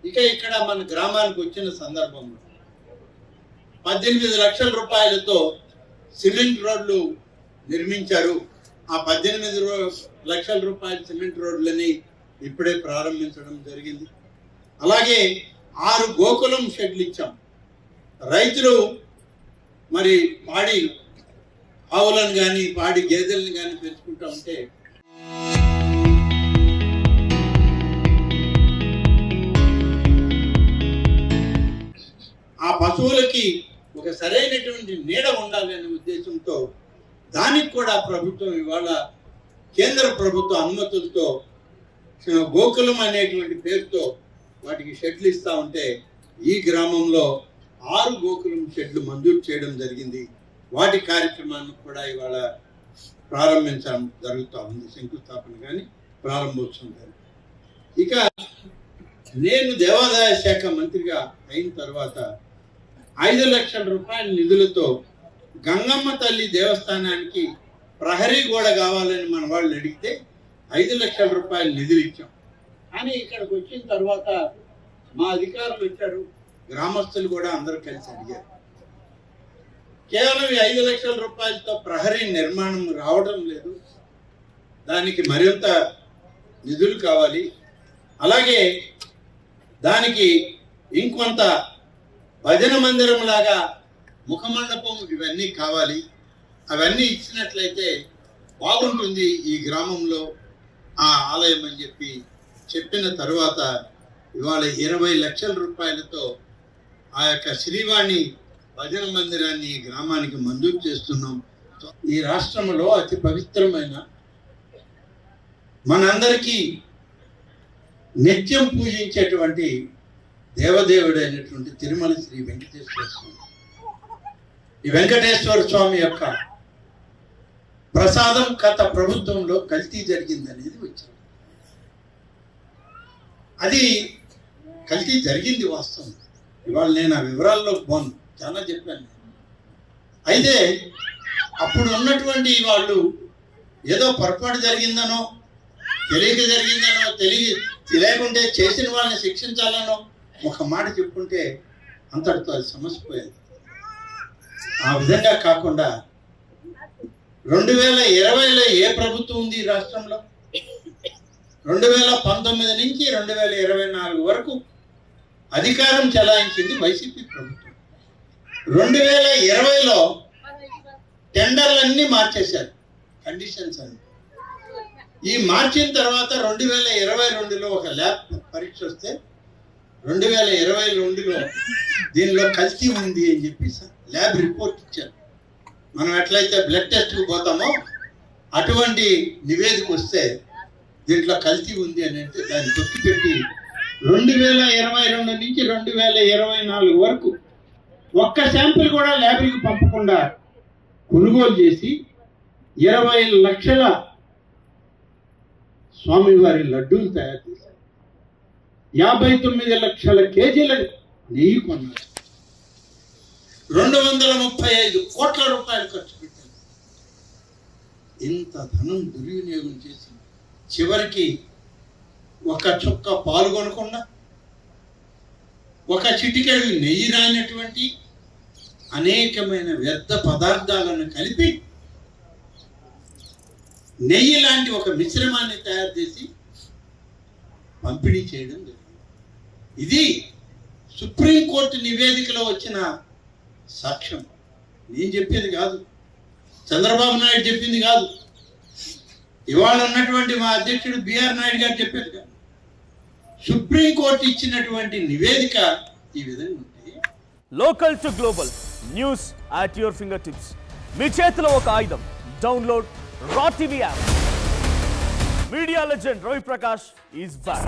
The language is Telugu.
ఇక ఇక్కడ మన గ్రామానికి వచ్చిన సందర్భంలో 18 లక్షల రూపాయలతో సిమెంట్ రోడ్లు నిర్మించారు. ఆ 18 లక్షల రూపాయల సిమెంట్ రోడ్లని ఇప్పుడే ప్రారంభించడం జరిగింది. అలాగే 6 గోకులం షెడ్లు ఇచ్చాం. రైతులు మరి పాడి ఆవులను కానీ పాడి గేదెలను కానీ పెంచుకుంటూ ఉంటే ఆ పశువులకి ఒక సరైనటువంటి నీడ ఉండాలనే ఉద్దేశంతో దానికి కూడా ప్రభుత్వం ఇవాళ కేంద్ర ప్రభుత్వ అనుమతులతో గోకులం అనేటువంటి పేరుతో వాటికి షెడ్లు ఇస్తూ ఉంటే ఈ గ్రామంలో 6 గోకులం షెడ్లు మంజూరు చేయడం జరిగింది. వాటి కార్యక్రమాన్ని కూడా ఇవాళ ప్రారంభించడం జరుగుతూ ఉంది. శంకుస్థాపన కానీ ప్రారంభోత్సవం కానీ. ఇక నేను దేవాదాయ శాఖ మంత్రిగా అయిన తర్వాత 5 లక్షల రూపాయల నిధులతో గంగమ్మ తల్లి దేవస్థానానికి ప్రహరీ గోడ కావాలని మన వాళ్ళు అడిగితే 5 లక్షల రూపాయల నిధులు ఇచ్చాం. కానీ ఇక్కడికి వచ్చిన తర్వాత మా అధికారులు వచ్చారు, గ్రామస్తులు కూడా అందరూ కలిసి అడిగారు. కేవలం 5 లక్షల రూపాయలతో ప్రహరీ నిర్మాణం రావడం లేదు, దానికి మరింత నిధులు కావాలి. అలాగే దానికి ఇంకొంత భజన మందిరం లాగా ముఖమండపం ఇవన్నీ కావాలి. అవన్నీ ఇచ్చినట్లయితే బాగుంటుంది ఈ గ్రామంలో ఆ ఆలయం అని చెప్పిన తర్వాత ఇవాళ 20 లక్షల రూపాయలతో ఆ యొక్క శ్రీవాణి భజన మందిరాన్ని ఈ గ్రామానికి మంజూరు చేస్తున్నాం. ఈ రాష్ట్రంలో అతి పవిత్రమైన మనందరికీ నిత్యం పూజించేటువంటి దేవదేవుడైనటువంటి తిరుమల శ్రీ వెంకటేశ్వర స్వామి. ఈ వెంకటేశ్వర స్వామి యొక్క ప్రసాదం గత ప్రభుత్వంలో కల్తీ జరిగిందనేది వచ్చింది. అది కల్తీ జరిగింది వాస్తవం. ఇవాళ నేను ఆ వివరాల్లోకి పోను, చాలా చెప్పాను. అయితే అప్పుడు ఉన్నటువంటి వాళ్ళు ఏదో పొరపాటు జరిగిందనో తెలియక జరిగిందనో తెలియకుంటే చేసిన వాళ్ళని శిక్షించాలనో ఒక మాట చెప్పుకుంటే అంతటితో అది సమస్య పోయేది. ఆ విధంగా కాకుండా 2020లో ఏ ప్రభుత్వం ఉంది ఈ రాష్ట్రంలో? 2019 నుంచి 2024 వరకు అధికారం చెలాయించింది వైసీపీ ప్రభుత్వం. 2020లో టెండర్లన్నీ మార్చేశారు, కండిషన్స్ అన్ని. ఈ మార్చిన తర్వాత 2022లో ఒక ల్యాబ్ పరీక్ష వస్తే 2022లో దీనిలో కల్తీ ఉంది అని చెప్పి ల్యాబ్ రిపోర్ట్ ఇచ్చారు. మనం ఎట్లయితే బ్లడ్ టెస్ట్కి పోతామో అటువంటి నివేదిక వస్తే దీంట్లో కల్తీ ఉంది అని అంటే దాన్ని తొక్కిపెట్టి 2022 నుంచి 2024 వరకు ఒక్క శాంపిల్ కూడా ల్యాబ్కి పంపకుండా కొనుగోలు చేసి 20 లక్షల స్వామివారి లడ్డూలు తయారు చేశారు. 59 లక్షల కేజీల నెయ్యి కొన్నారు. 235 కోట్ల రూపాయలు ఖర్చు పెట్టారు. ఇంత ధనం దుర్వినియోగం చేసి చివరికి ఒక చుక్క పాలు కొనకుండా ఒక చిటికెడు నెయ్యి రానటువంటి అనేకమైన వ్యర్థ పదార్థాలను కలిపి నెయ్యి లాంటి ఒక మిశ్రమాన్ని తయారు చేసి పంపిణీ చేయడం జరిగింది. ఇది సుప్రీంకోర్టు నివేదికలో వచ్చిన సాక్ష్యం. నేను చెప్పేది కాదు, చంద్రబాబు నాయుడు చెప్పింది కాదు, ఇవాళ ఉన్నటువంటి మా అధ్యక్షుడు బిఆర్ నాయుడు గారు చెప్పేది కాదు. సుప్రీంకోర్టు ఇచ్చినటువంటి నివేదిక ఈ విధంగా ఉంది. Local to global news at your fingertips. మీ చేతిలో ఒక ఆయుధం. Download Raw TV app. Media legend Ravi Prakash is back.